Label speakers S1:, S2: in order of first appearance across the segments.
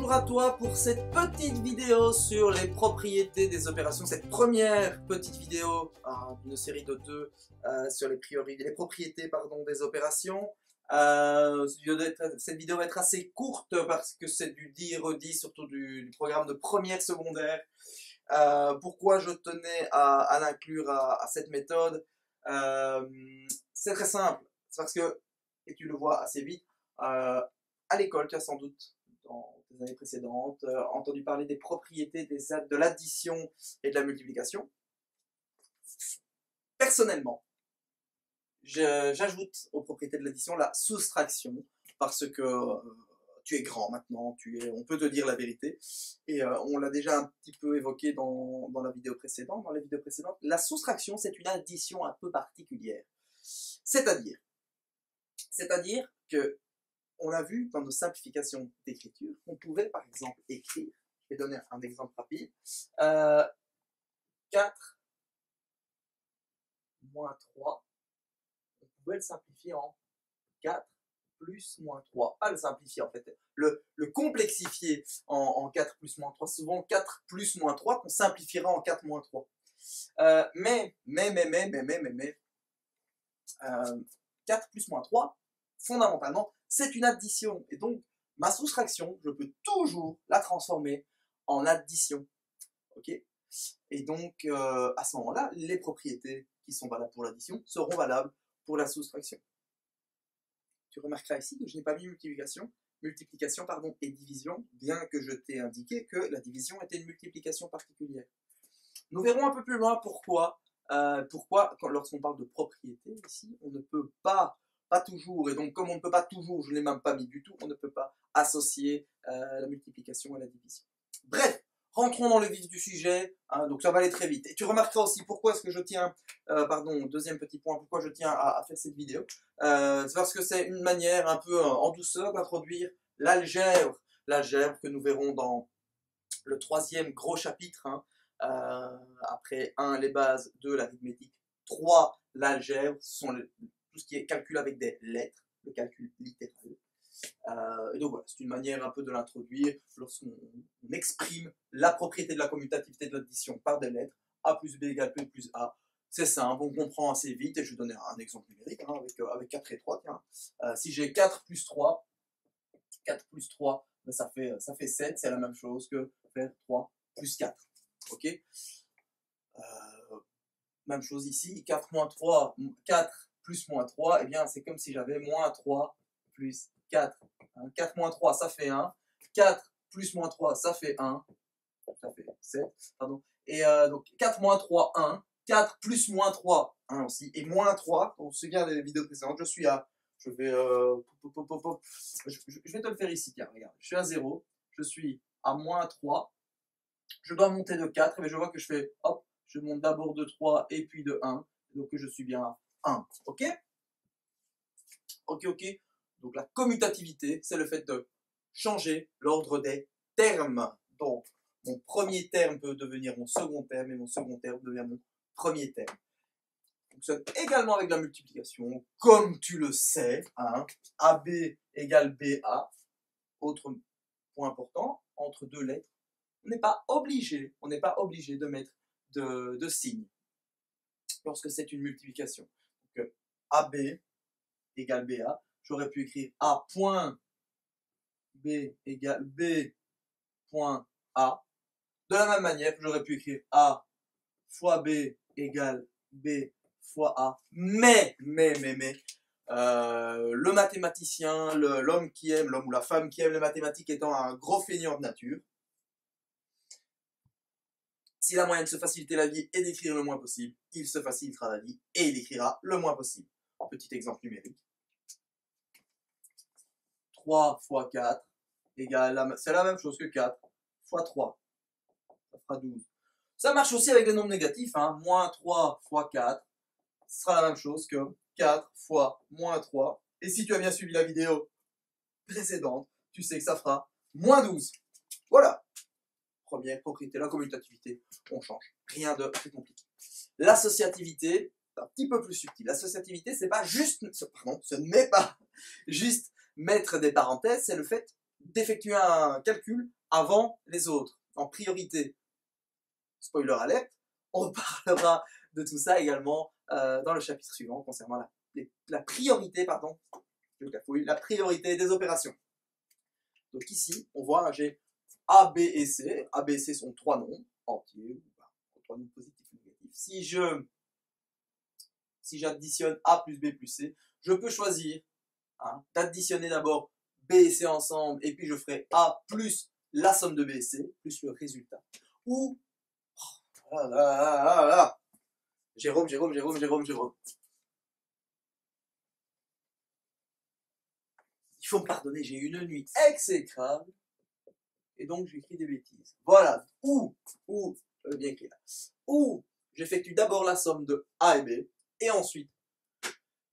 S1: bonjour à toi pour cette petite vidéo sur les propriétés des opérations, cette première petite vidéo d'une série de deux sur les propriétés des opérations. Cette vidéo va être assez courte parce que c'est du dit et redit, surtout du programme de première secondaire. Pourquoi je tenais à l'inclure à cette méthode? C'est très simple, c'est parce que, et tu le vois assez vite, à l'école, tu as sans doute, dans tes années précédentes, entendu parler des propriétés de l'addition et de la multiplication. Personnellement, j'ajoute aux propriétés de l'addition la soustraction, parce que tu es grand maintenant, on peut te dire la vérité, et on l'a déjà un petit peu évoqué dans la vidéo précédente. Dans les vidéos précédentes, la soustraction, c'est une addition un peu particulière. C'est-à-dire que on a vu dans nos simplifications d'écriture qu'on pouvait par exemple écrire, je vais donner un exemple rapide, 4 moins 3, on pouvait le simplifier en 4 plus moins 3. Pas le simplifier en fait, le complexifier en 4 plus moins 3. Souvent 4 plus moins 3 qu'on simplifiera en 4 moins 3. Mais 4 plus moins 3, fondamentalement, c'est une addition. Et donc, ma soustraction, je peux toujours la transformer en addition. Ok ? Et donc, à ce moment-là, les propriétés qui sont valables pour l'addition seront valables pour la soustraction. Tu remarqueras ici que je n'ai pas mis multiplication et division, bien que je t'ai indiqué que la division était une multiplication particulière. Nous verrons un peu plus loin pourquoi lorsqu'on parle de propriété ici, on ne peut pas toujours, et donc comme on ne peut pas toujours, je ne l'ai même pas mis du tout, on ne peut pas associer la multiplication à la division. Bref, rentrons dans le vif du sujet, donc ça va aller très vite. Et tu remarqueras aussi pourquoi est-ce que je tiens, deuxième petit point, pourquoi je tiens à faire cette vidéo. C'est parce que c'est une manière un peu en douceur d'introduire l'algèbre que nous verrons dans le troisième gros chapitre, après 1, les bases, 2, l'arithmétique, 3, l'algèbre, tout ce qui est calcul avec des lettres, le calcul littéral. Et donc voilà, c'est une manière un peu de l'introduire lorsqu'on exprime la propriété de la commutativité de l'addition par des lettres. A plus B égale P plus A. C'est simple, on comprend assez vite, et je vais donner un exemple numérique avec 4 et 3. Si j'ai 4 plus 3, ben ça fait 7, c'est la même chose que faire 3 plus 4. Ok, même chose ici, 4 moins 3, 4 plus moins 3, et bien c'est comme si j'avais moins 3 plus 4. 4 moins 3, ça fait 1. 4 plus moins 3, ça fait 1. Ça fait 7, pardon. Et donc 4 moins 3, 1. 4 plus moins 3, 1 aussi. Et moins 3, on se souvient des vidéos précédentes, je vais te le faire ici, tiens, regarde. Je suis à 0, je suis à moins 3. Je dois monter de 4, et je vois que je fais, hop, je monte d'abord de 3 et puis de 1, donc je suis bien à 1, ok ? Ok. Donc la commutativité, c'est le fait de changer l'ordre des termes. Donc mon premier terme peut devenir mon second terme, et mon second terme devient mon premier terme. On fonctionne également avec la multiplication, comme tu le sais, AB égale BA. Autre point important, entre deux lettres, on n'est pas obligé de mettre de signe lorsque c'est une multiplication. Donc AB égale BA, j'aurais pu écrire A point B égale B point A. De la même manière que j'aurais pu écrire A fois B égale B fois A. Mais, le mathématicien, l'homme ou la femme qui aime les mathématiques étant un gros feignant de nature, si la moyenne se faciliter la vie et d'écrire le moins possible, il se facilitera la vie et il écrira le moins possible. Petit exemple numérique. 3 fois 4 égale, c'est la même chose que 4 fois 3. Ça fera 12. Ça marche aussi avec les nombres négatifs. Moins 3 fois 4 sera la même chose que 4 fois moins 3. Et si tu as bien suivi la vidéo précédente, tu sais que ça fera moins 12. Voilà. Première propriété, la commutativité, on change. Rien de plus compliqué. L'associativité, c'est un petit peu plus subtil. L'associativité, ce n'est pas juste mettre des parenthèses, c'est le fait d'effectuer un calcul avant les autres, en priorité. Spoiler alert, on reparlera de tout ça également dans le chapitre suivant concernant la priorité, pardon, la priorité des opérations. Donc ici, on voit, j'ai A, B et C. A, B et C sont trois nombres entiers, trois nombres positifs ou négatifs. Si j'additionne A plus B plus C, je peux choisir d'additionner d'abord B et C ensemble, et puis je ferai A plus la somme de B et C, plus le résultat. Ou, Jérôme. Il faut me pardonner, j'ai eu une nuit exécrable, et donc j'écris des bêtises. Voilà, bien écrit là. Ou, j'effectue d'abord la somme de A et B, et ensuite,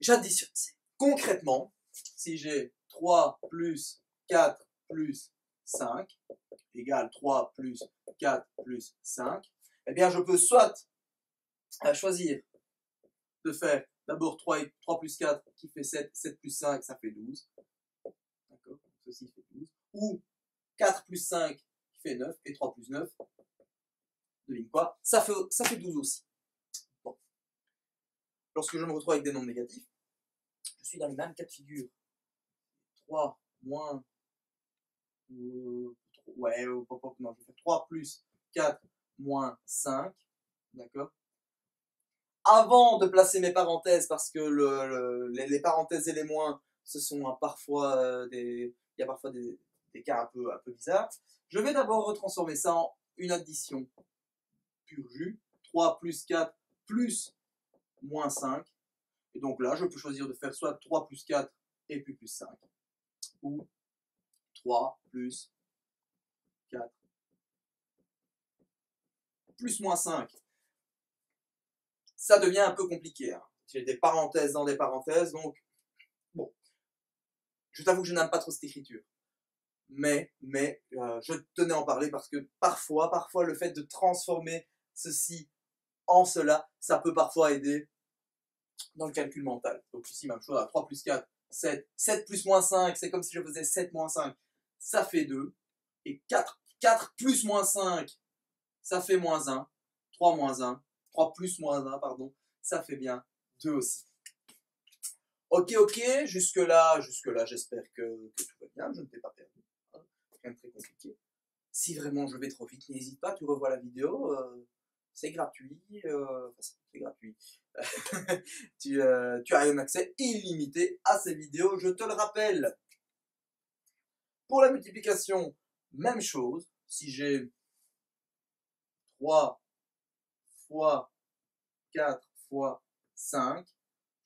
S1: j'additionne C. Concrètement, si j'ai 3 plus 4 plus 5 égale 3 plus 4 plus 5, eh bien je peux soit choisir de faire d'abord 3 plus 4 qui fait 7, 7 plus 5 ça fait 12. D'accord, ceci fait 12. Ou 4 plus 5 qui fait 9 et 3 plus 9, devine quoi, ça fait 12 aussi. Bon. Lorsque je me retrouve avec des nombres négatifs, je suis dans le même cas de figure. 3 moins... non, je vais faire 3 plus 4 moins 5. D'accord. Avant de placer mes parenthèses, parce que les parenthèses et les moins, ce sont parfois il y a parfois des cas un peu bizarres, je vais d'abord retransformer ça en une addition pur jus. 3 plus 4 plus moins 5. Et donc là, je peux choisir de faire soit 3 plus 4 et puis plus 5, ou 3 plus 4 plus moins 5. Ça devient un peu compliqué. J'ai des parenthèses dans des parenthèses, donc bon. Je t'avoue que je n'aime pas trop cette écriture. Mais je tenais à en parler parce que parfois le fait de transformer ceci en cela, ça peut parfois aider dans le calcul mental. Donc ici, même chose, 3 plus 4, 7. 7 plus moins 5, c'est comme si je faisais 7 moins 5, ça fait 2. Et 4 plus moins 5, ça fait moins 1. 3 moins 1, 3 plus moins 1, pardon, ça fait bien 2 aussi. Ok, jusque-là, j'espère que tout va bien, je ne t'ai pas perdu. Rien de très compliqué. Si vraiment je vais trop vite, n'hésite pas, tu revois la vidéo, c'est gratuit, c'est gratuit. tu as un accès illimité à ces vidéos, je te le rappelle. Pour la multiplication, même chose, si j'ai 3 fois 4 fois 5,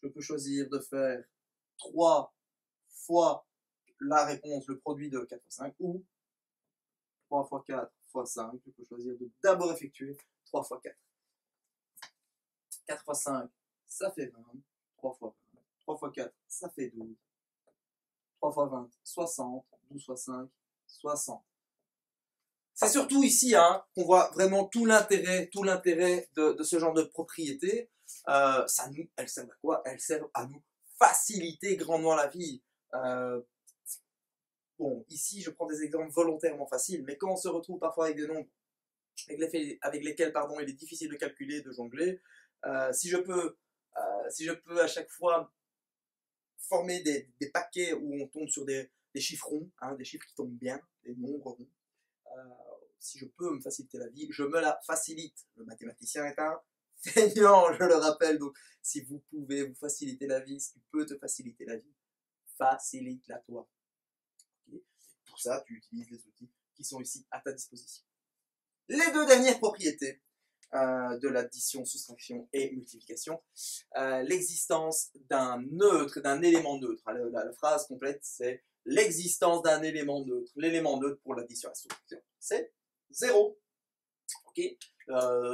S1: je peux choisir de faire 3 fois la réponse, le produit de 4 fois 5, ou 3 fois 4 fois 5, je peux choisir de d'abord effectuer 3 fois 4. 4 fois 5, ça fait 20. 3 fois 20. 3 fois 4, ça fait 12. 3 fois 20, 60. 12 fois 5, 60. C'est surtout ici qu'on voit vraiment tout l'intérêt de ce genre de propriété. Elles servent à quoi? Elles servent à nous faciliter grandement la vie. Bon, ici, je prends des exemples volontairement faciles, mais quand on se retrouve parfois avec des nombres avec lesquels il est difficile de calculer, de jongler, si je peux à chaque fois former des paquets où on tombe sur des chiffres ronds, des chiffres qui tombent bien, des nombres ronds, si je peux me faciliter la vie, je me la facilite. Le mathématicien est un feignant, je le rappelle, donc si vous pouvez vous faciliter la vie, si tu peux te faciliter la vie, facilite-la toi. Okay. Pour ça, tu utilises les outils qui sont ici à ta disposition. Les deux dernières propriétés de l'addition, soustraction et multiplication, l'existence d'un neutre, d'un élément neutre. La phrase complète, c'est l'existence d'un élément neutre. L'élément neutre pour l'addition et la soustraction, c'est 0. Okay.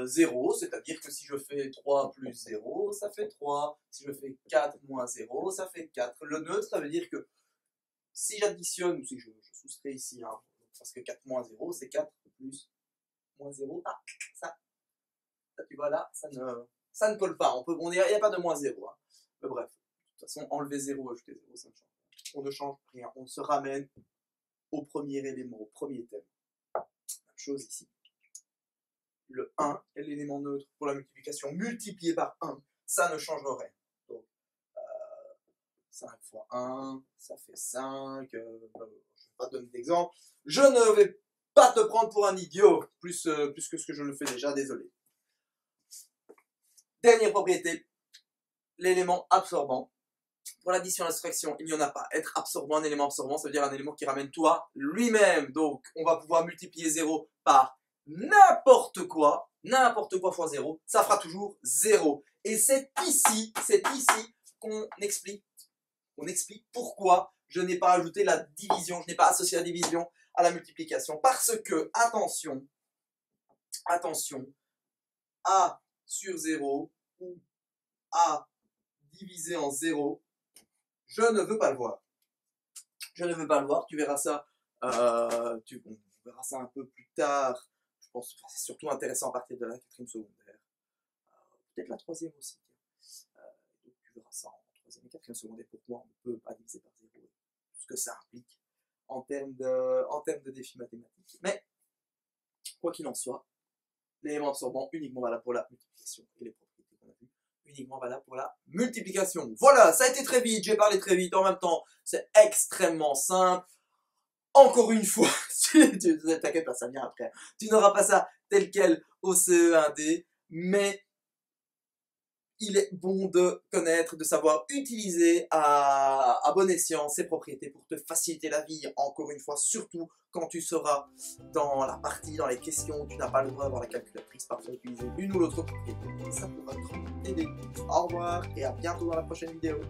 S1: 0, c'est-à-dire que si je fais 3 plus 0, ça fait 3. Si je fais 4 moins 0, ça fait 4. Le neutre, ça veut dire que si j'additionne, ou si je soustrais ici, parce que 4 moins 0, c'est 4 plus moins 0. Ça, tu vois là, ça ne colle pas. Il n'y a pas de moins 0. Mais bref, de toute façon, enlever 0, ajouter 0, ça ne change rien. On ne change rien. On se ramène au premier élément, au premier thème. Même chose ici. Le 1 est l'élément neutre pour la multiplication multiplié par 1, ça ne change rien. Donc, 5 fois 1, ça fait 5. Je ne vais pas te donner d'exemple. Je ne vais pas te prendre pour un idiot, plus que ce que je le fais déjà, désolé. Dernière propriété, l'élément absorbant. Pour l'addition et la soustraction, il n'y en a pas. Être absorbant, un élément absorbant, ça veut dire un élément qui ramène tout à lui-même. Donc, on va pouvoir multiplier 0 par n'importe quoi fois 0, ça fera toujours 0. Et c'est ici qu'on explique pourquoi je n'ai pas ajouté la division, je n'ai pas associé la division à la multiplication. Parce que, attention, A sur 0 ou A divisé en 0, je ne veux pas le voir. Je ne veux pas le voir, tu verras ça, on verra ça un peu plus tard. Je pense que c'est surtout intéressant à partir de la 4e secondaire. Peut-être la 3e aussi. Donc tu verras ça en 3e et 4e secondaire, pourquoi on ne peut pas diviser par 0, ce que ça implique en termes de défis mathématiques. Mais, quoi qu'il en soit, l'élément absorbant uniquement valable pour la multiplication et les propriétés qu'on a vues, uniquement valable pour la multiplication. Voilà, ça a été très vite, j'ai parlé très vite, en même temps, c'est extrêmement simple. Encore une fois, t'inquiète pas, ça vient après. Tu n'auras pas ça tel quel au CE1D, mais il est bon de connaître, de savoir utiliser à bon escient ces propriétés pour te faciliter la vie. Encore une fois, surtout quand tu seras dans la partie, dans les questions où tu n'as pas le droit d'avoir la calculatrice, parfois utiliser l'une ou l'autre propriété. Et ça pourra t'aider. Au revoir et à bientôt dans la prochaine vidéo.